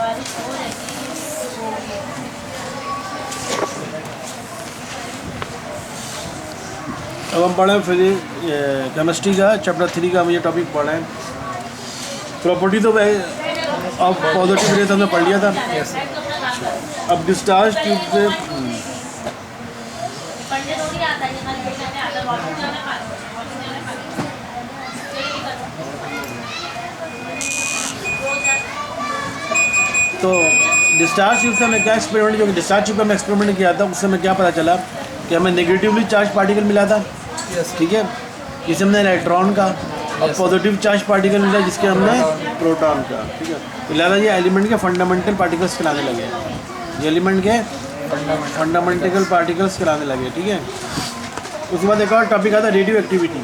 अब हम पढ़े फिजिक्स केमिस्ट्री का चैप्टर 3 का मुझे टॉपिक पढ़ा है। प्रॉपर्टी तो अब पॉजिटिव रेस हमने पढ़ लिया था। अब डिस्चार्ज ट्यूब से तो डिस्चार्ज ट्यूब से हमें क्या एक्सपेरिमेंट, जो कि डिस्चार्ज ट्यूब का मैं एक्सपेरिमेंट किया था उससे हमें क्या पता चला कि हमें नेगेटिवली चार्ज पार्टिकल मिला था। ठीक है, जिसे हमने इलेक्ट्रॉन का, और पॉजिटिव चार्ज पार्टिकल मिला जिसके हमने प्रोटॉन का। ठीक है, तो लिहाजा ये एलिमेंट के फंडामेंटल पार्टिकल्स कहलाने लगे, ये एलिमेंट के फंडामेंटल पार्टिकल्स कहलाने लगे। ठीक है, उसके बाद एक और टॉपिक आता है रेडियो एक्टिविटी।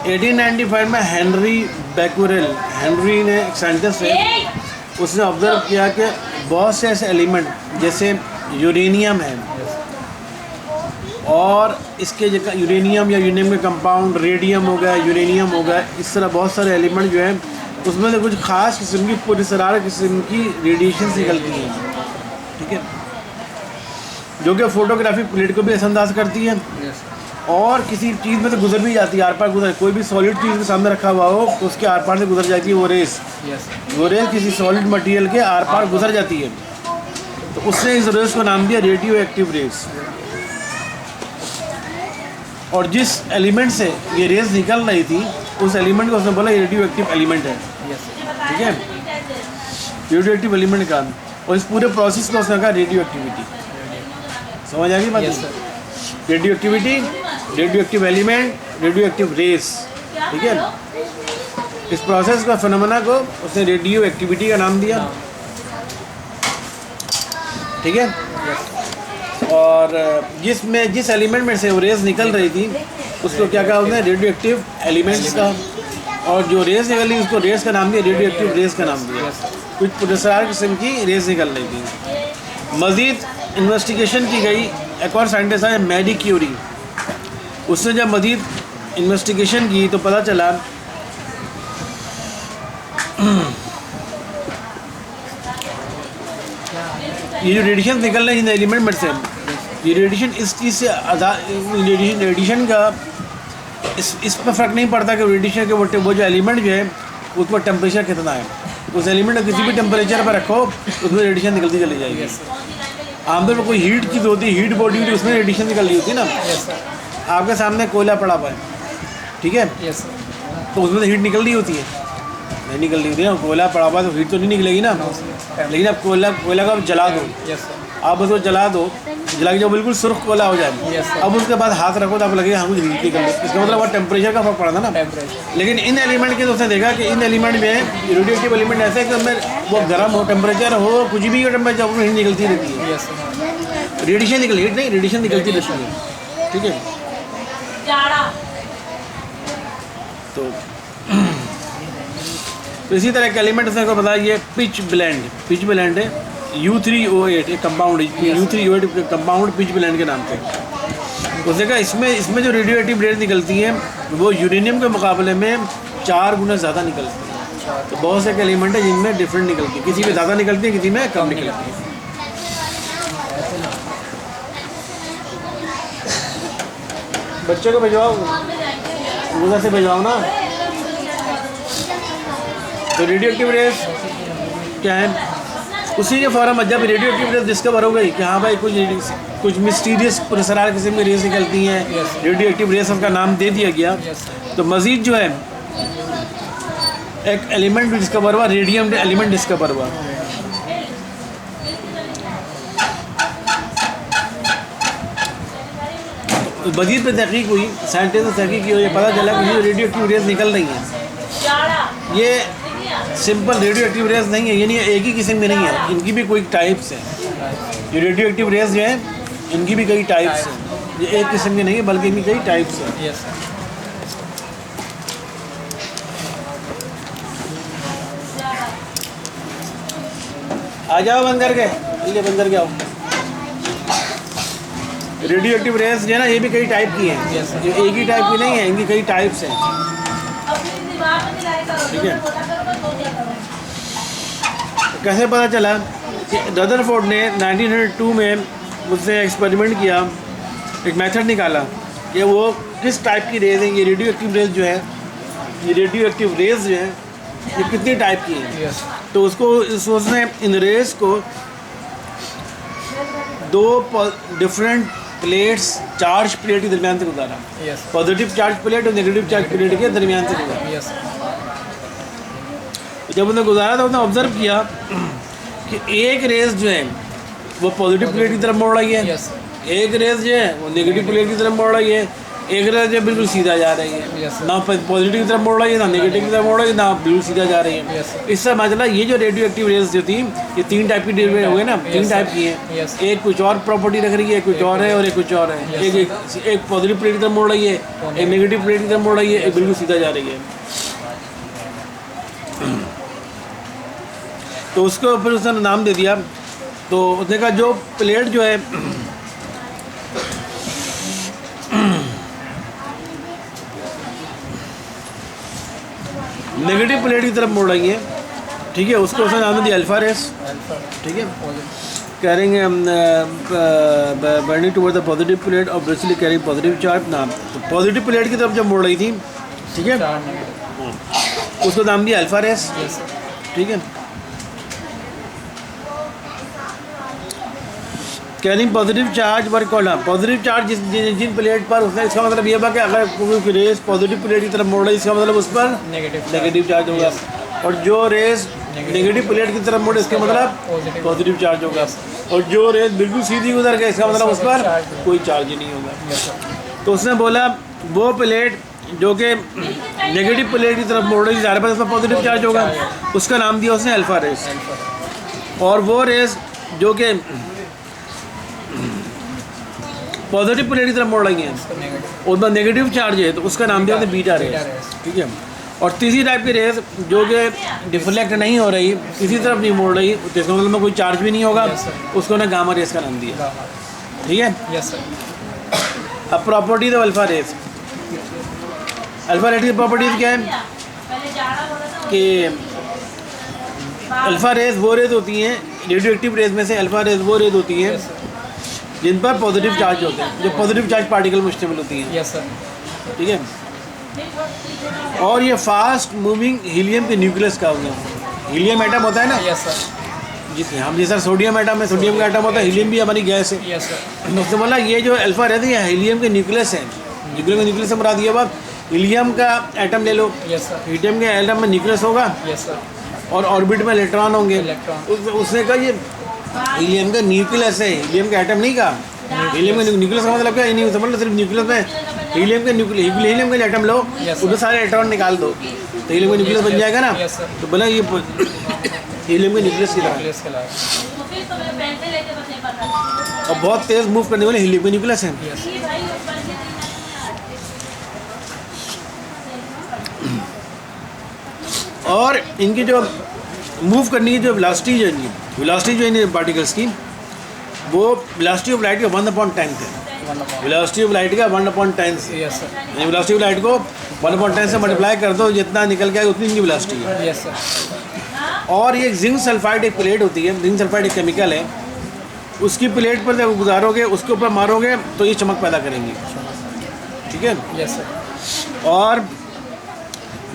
1895 में हेनरी बैक्यूरेल, हेनरी ने एक साइंटिस्ट है, उसने ऑब्जर्व किया कि बहुत से ऐसे एलिमेंट जैसे यूरेनियम है और इसके जगह यूरेनियम या यूरेनियम के कंपाउंड, रेडियम हो गया, यूरेनियम हो गया, इस तरह बहुत सारे एलिमेंट जो हैं उसमें से कुछ ख़ास किस्म की पुरस्कार किस्म की रेडिएशन निकलती हैं। ठीक है, जो कि फोटोग्राफिक प्लेट को भी असरअंदाज करती है और किसी चीज़ में तो गुजर भी जाती है, आर पार गुजर, कोई भी सॉलिड चीज़ के सामने रखा हुआ हो तो उसके आर पार से गुजर जाती है वो रेस। वो रेस किसी सॉलिड मटेरियल के आर पार गुजर जाती है, तो उसने इस रेस को नाम दिया रेडियो एक्टिव रेस। और जिस एलिमेंट से ये रेस निकल रही थी उस एलिमेंट को उसने बोला रेडियो एक्टिव एलिमेंट है। ठीक है, रेडियो एक्टिव एलिमेंट का, और इस पूरे प्रोसेस को उसने कहा रेडियो एक्टिविटी। समझ आ गई बात? Radioactivity, radioactive element, radioactive rays. ठीक है, इस प्रोसेस का फिनोमेना को उसने रेडियो एक्टिविटी का नाम दिया। ठीक है, और जिस एलिमेंट में से वो रेस निकल रही थी उसको क्या कहा उसने, रेडियो एक्टिव एलिमेंट्स का, और जो रेस निकली उसको रेस का नाम दिया, रेडियो एक्टिव रेस का नाम दिया। कुछ पुरस्कार किस्म की रेस निकल रही थी। मज़ीद इन्वेस्टिगेशन की गई, एक और साइंटिस्ट है मैरी क्यूरी, उसने जब मज़ीद इन्वेस्टिगेशन की तो पता चला ये जो रेडिएशन निकल रहे हैं इन एलिमेंट में से, ये रेडिएशन इस चीज़ से रेडिएशन का इस पर फ़र्क नहीं पड़ता कि रेडिएशन के वो जो एलिमेंट जो है उस पर टेम्परेचर कितना है। उस एलिमेंट को किसी भी टेम्परेचर पर रखो उसमें रेडिएशन निकलती चली जाएगी। आमतौर पर कोई हीट चीज़ होती है, हीट बॉडी होती है, उसमें रेडिएशन निकल रही होती है ना। आपके सामने कोयला पड़ा हुआ है, ठीक है, तो उसमें तो हीट निकल रही होती है, नहीं निकल रही होती है ना। कोयला पड़ा हुआ तो हीट तो नहीं निकलेगी ना। लेकिन अब कोयला को आप जला दो, आप उसको जला दो, जला के जब बिल्कुल सुर्ख कोयला हो जाए, अब उसके बाद हाथ रखो तो आप लगेगा हाँ मुझे हीट निकल रही है। इसका मतलब वो टेम्परेचर का फर्क पड़ा था ना। लेकिन इन एलिमेंट के तो उसने देखा कि इन एलिमेंट में रेडियो एक्टिव एलिमेंट ऐसे कि उनमें वो गर्म हो, टेम्परेचर हो, कुछ भी हो टेम्परेचर, उसमें हीट निकलती रहती है। रेडिएशन निकल, हीट नहीं, रेडिएशन निकलती रहती है। ठीक है, तो इसी तरह का एलिमेंट उसने को बताया, ये पिच ब्लेंड है, U3O8 एक कंपाउंड है, U3O8 कंपाउंड पिच ब्लेंड के नाम से। उसने कहा इसमें जो रेडियो एक्टिव रेस निकलती है वो यूरेनियम के मुकाबले में 4 गुना ज़्यादा निकलती है। तो बहुत से एलिमेंट है जिनमें डिफरेंट निकलती है, किसी में ज़्यादा निकलती है, किसी में कम निकलती है। बच्चों को भिजवाओ, उधर से भिजवाओ ना। तो रेडियो एक्टिव रेस क्या है, उसी के फौरन जब रेडियो एक्टिव रेस डिस्कवर हो गई कि हाँ भाई कुछ मिस्टीरियस पुरस्कार किस्म की रेस निकलती हैं, रेडियो एक्टिव रेस उसका नाम दे दिया गया। तो मज़ीद जो है एक एलिमेंट भी डिस्कवर हुआ, रेडियम एलिमेंट डिस्कवर हुआ। तो मज़ीद पे तहकीक हुई, साइंटिस्ट ने तहकीक की, ये पता चला कि ये रेडियो एक्टिव रेस निकल रही हैं, ये सिंपल रेडियो एक्टिव रेस नहीं है, यानी एक ही किस्म में नहीं है, इनकी भी कोई टाइप्स हैं। ये रेडियो एक्टिव रेस जो है इनकी भी कई टाइप्स हैं, ये एक किस्म की नहीं है बल्कि इनकी कई टाइप्स हैं। आ जाओ बंद करके, चलिए बंद करके आओ। रेडियो एक्टिव रेस जो है ना ये भी कई टाइप की हैं, ये एक ही टाइप की नहीं है, इनकी कई टाइप्स हैं। ठीक है, कैसे पता चला कि रदरफोर्ड ने 1902 में मुझसे एक्सपेरिमेंट किया, एक मेथड निकाला कि वो किस टाइप की रेज है, ये रेडियो एक्टिव रेज जो है, ये रेडियो एक्टिव रेज जो है ये कितनी टाइप की है। तो उसने इन रेज को दो डिफरेंट प्लेट्स, चार्ज प्लेट के दरमियान से गुजारा। पॉजिटिव चार्ज प्लेट और नेगेटिव चार्ज प्लेट के दरमियान से गुजारा। जब उन्हें गुजारा तो उसने ऑब्जर्व किया कि एक रेस जो है वो पॉजिटिव प्लेट की तरफ मोड़ रही है, एक रेस जो है वो नेगेटिव प्लेट की तरफ मोड़ रही है, एक रेस जो बिल्कुल सीधा जा रही है, ना पॉजिटिव की तरफ मोड़ रही है, ना नेगेटिव की तरफ मोड़ रही है, ना बिल्कुल सीधा जा रही है। इससे मतलब ये जो रेडियो एक्टिव रेस जो थी ये 3 टाइप की हो गई ना, 3 टाइप की है। एक कुछ और प्रॉपर्टी रख रही है, कुछ और है, और एक कुछ और है। एक पॉजिटिव प्लेट की तरफ मोड़ रही है, एक नेगेटिव प्लेट की तरफ मोड़ रही है, एक बिल्कुल सीधा जा रही है। तो उसको फिर उसने नाम दे दिया। तो उसने कहा जो प्लेट जो है नेगेटिव प्लेट की तरफ मोड़ रही है, ठीक है, उसको उसने नाम दिया अल्फा रेस, ठीक है, carrying burning toward the positive plate और ब्रेसली कैरिंग पॉजिटिव चार्ज। नाम तो पॉजिटिव प्लेट की तरफ जब मोड़ रही थी, ठीक है, उसको नाम दिया अल्फा रेस, ठीक है। Carrying positive charge were called, positive charge जिन प्लेट पर उसने, इसका मतलब ये हुआ कि अगर कोई रेस पॉजिटिव प्लेट की तरफ मोड़ रही है, इसका मतलब उस पर नेगेटिव चार्ज होगा, और जो रेस नेगेटिव प्लेट की तरफ मोड़े इसका मतलब पॉजिटिव चार्ज होगा, और जो रेस बिल्कुल सीधी गुजर गई इसका मतलब उस पर कोई चार्ज ही नहीं होगा। तो उसने बोला वो प्लेट जो कि नेगेटिव प्लेट की तरफ मोड़ रही है, ज़्यादा पर उसमें पॉजिटिव चार्ज होगा, उसका नाम दिया उसने अल्फा रेस। और वो रेस जो कि पॉजिटिव प्लेट की तरफ मोड़ रही है उसमें नेगेटिव चार्ज है, तो उसका नाम दिया उसने बीटा रेस, ठीक है। और तीसरी टाइप की रेस जो कि डिफ्लेक्ट नहीं हो रही, किसी तरफ नहीं मोड़ रही, जिसका मतलब में कोई चार्ज भी नहीं होगा, उसको उन्हें गामा रेस का नाम दिया, ठीक है। अब properties of alpha rays, alpha rays की प्रॉपर्टीज क्या है कि अल्फा रेस वो रेस होती हैं, रेडियो एक्टिव रेस में से अल्फा रेस वो रेस होती हैं जिन पर पॉजिटिव चार्ज होते हैं, जो पॉजिटिव चार्ज पार्टिकल मुश्तमिल होती हैं, ठीक है। और ये फास्ट मूविंग हीलियम के न्यूक्लियस का होगा। हीलियम एटम होता है ना, जी हम जैसा सोडियम एटम है, सोडियम का एटम होता है, हीलियम भी हमारी गैस है। उसने बोला ये जो अल्फा रहती है हीलियम के न्यूक्लियस है, हीलियम के न्यूक्लियस से मुराद ये बात, हीलियम का एटम ले लो, हीलियम के एटम में न्यूक्लियस होगा और ऑर्बिट में इलेक्ट्रॉन होंगे। उसने कहा ये हीलियम का न्यूक्लियस है, हीलियम का एटम नहीं कहा। हीलियम का न्यूक्लियस का मतलब क्या है, नहीं समझ लो, सिर्फ न्यूक्लियस में हीलियम के एटम लो, उसमें सारे इलेक्ट्रॉन निकाल दो तो हीलियम का न्यूक्लियस बन जाएगा ना। तो बोला ये हीलियम के न्यूक्लियस की तरह और बहुत तेज मूव करने वाले हीलियम के न्यूक्लियस हैं। और इनकी जो मूव करने की जो वेलोसिटी जो है इन पार्टिकल्स की, वो वेलोसिटी ऑफ लाइट का 1/10 है। वेलोसिटी ऑफ लाइट का 1/10 है। वेलोसिटी ऑफ लाइट को 1/10 से मल्टीप्लाई कर दो, जितना निकल के आए उतनी इनकी वेलोसिटी है। और ये जिंक सल्फाइड एक प्लेट होती है, जिंक सल्फाइड एक केमिकल है, उसकी प्लेट पर जब गुजारोगे, उसके ऊपर मारोगे तो ये चमक पैदा करेंगी, ठीक है। और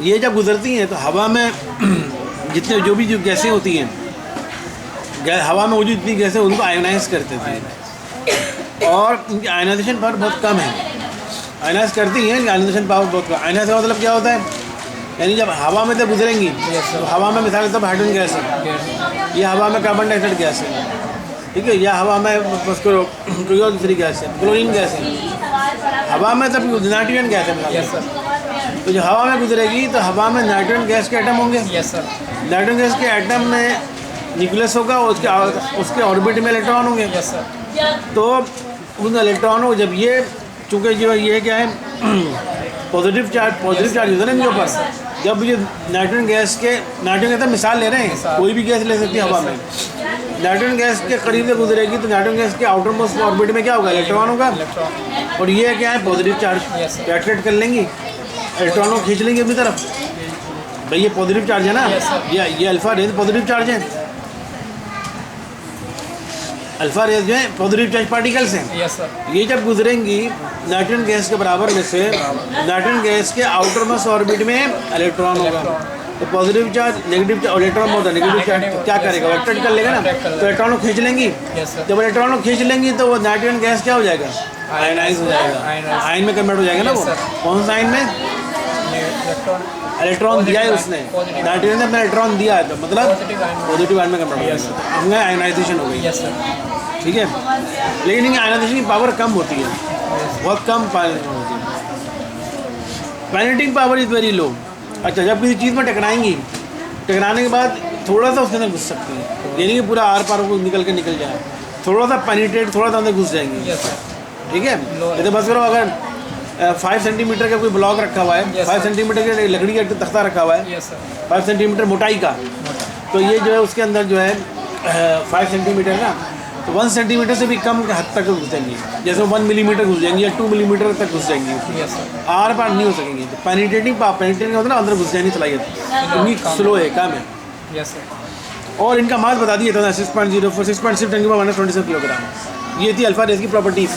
ये जब गुजरती हैं तो हवा में जितने जो भी गैसें होती हैं, हवा में वो जितनी गैसें उनको आयोनाइज करते थे, और इनकी आयोनाइजेशन पावर बहुत कम है। आयोनाइज करती हैं, आयोनाइजेशन पावर बहुत कम। आयोनाइज का मतलब क्या होता है, यानी जब हवा में जब गुजरेंगी तो हवा में मिसाल के तौर पर हाइड्रोजन गैस है, या हवा में कार्बन डाइऑक्साइड गैस है, ठीक है, या हवा में कोई और दूसरी गैस है, क्लोरीन गैस है। हवा में तब नाइट्रोजन गैस है, तो जो हवा में गुजरेगी तो हवा में नाइट्रोजन गैस के एटम होंगे। नाइट्रोजन गैस के एटम में न्यूक्लियस होगा, उसके ऑर्बिट में इलेक्ट्रॉन होंगे। तो उन इलेक्ट्रॉनों जब ये चूँकि जो ये क्या है पॉजिटिव चार्ज होता है ना इनके ऊपर, जब ये नाइट्रोजन गैस मिसाल ले रहे हैं, कोई भी गैस ले सकती है हवा में, नाइट्रोजन गैस के करीब से गुजरेगी तो नाइट्रोजन गैस के आउटर मोस्ट ऑर्बिट में क्या होगा, इलेक्ट्रॉन होगा। और ये क्या है पॉजिटिव चार्ज, अट्रैक्ट कर लेंगी, इलेक्ट्रॉनों को खींच लेंगे अपनी तरफ। भाई ये पॉजिटिव चार्ज है ना, ये अल्फा रेस पॉजिटिव चार्ज है, अल्फा रेज जो है पॉजिटिव चार्ज पार्टिकल्स हैं। Yes sir. ये जब गुजरेंगी नाइट्रोजन गैस के बराबर में से, नाइट्रोजन गैस के आउटर मोस्ट ऑर्बिट में इलेक्ट्रॉन होगा। तो positive charge negative charge electron होता है, नेगेटिव चार्ज क्या करेगा, अट्रैक्ट कर लेगा ना, तो इलेक्ट्रॉन को खींच लेंगी। जब इलेक्ट्रॉन को खींच लेंगी तो वो नाइट्रोजन गैस क्या हो जाएगा, आयनाइज हो जाएगा, आयन में कन्वर्ट हो जाएगा ना। वो कौन सा आयन में, इलेक्ट्रॉन दिया है उसने, नाइट्रोजन ने अपना इलेक्ट्रॉन दिया है, तो मतलब पॉजिटिव आयन में कन्वर्ट हो जाएगा, हमने आयनाइजेशन हो गई। ठीक है, लेकिन इनकी आयनाइजेशन की पावर कम होती है, बहुत कम पावर होती है। Penetrating power is very low. अच्छा, जब किसी चीज़ में टकराएंगी, टकराने के बाद थोड़ा सा उसके अंदर घुस सकती है, यानी कि पूरा आर पार को निकल जाए, थोड़ा सा पेनिट्रेट, थोड़ा सा अंदर घुस जाएंगी। ठीक है, तो बस करो, अगर 5 सेंटीमीटर का कोई ब्लॉक रखा हुआ है, 5 सेंटीमीटर की लकड़ी का तख्ता रखा हुआ है, 5 सेंटीमीटर मोटाई का, तो ये जो है उसके अंदर जो है 5 सेंटीमीटर ना, तो 1 सेंटीमीटर से भी कम हद तक घुस जाएंगी, जैसे 1 मिलीमीटर घुस जाएंगी या 2 मिलीमीटर तक घुस जाएंगी, आर पार नहीं हो सकेंगी। तो पेनिट्रेटिंग होता है ना, अंदर घुस जाने की सलाहियत इतनी स्लो है, कम है। और इनका मास बता दिया था 6.04 6.6 10 की 127 किलोग्राम। ये थी अल्फा रेज की प्रॉपर्टीज।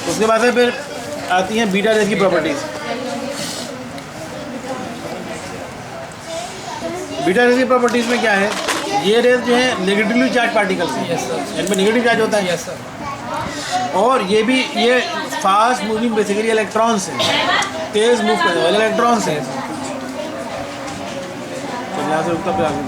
उसके बाद से फिर आती हैं बीटा रेज की प्रॉपर्टीज। बीटा रेज की प्रॉपर्टीज में क्या है, ये रेज जो है नेगेटिवली चार्ज पार्टिकल्स हैं, इनमें नेगेटिव चार्ज होता है। और ये भी ये फास्ट मूविंग बेसिकली इलेक्ट्रॉन्स हैं, तेज मूव करने वाले इलेक्ट्रॉन्स हैं। तो यहाँ से रुकता फिर आगे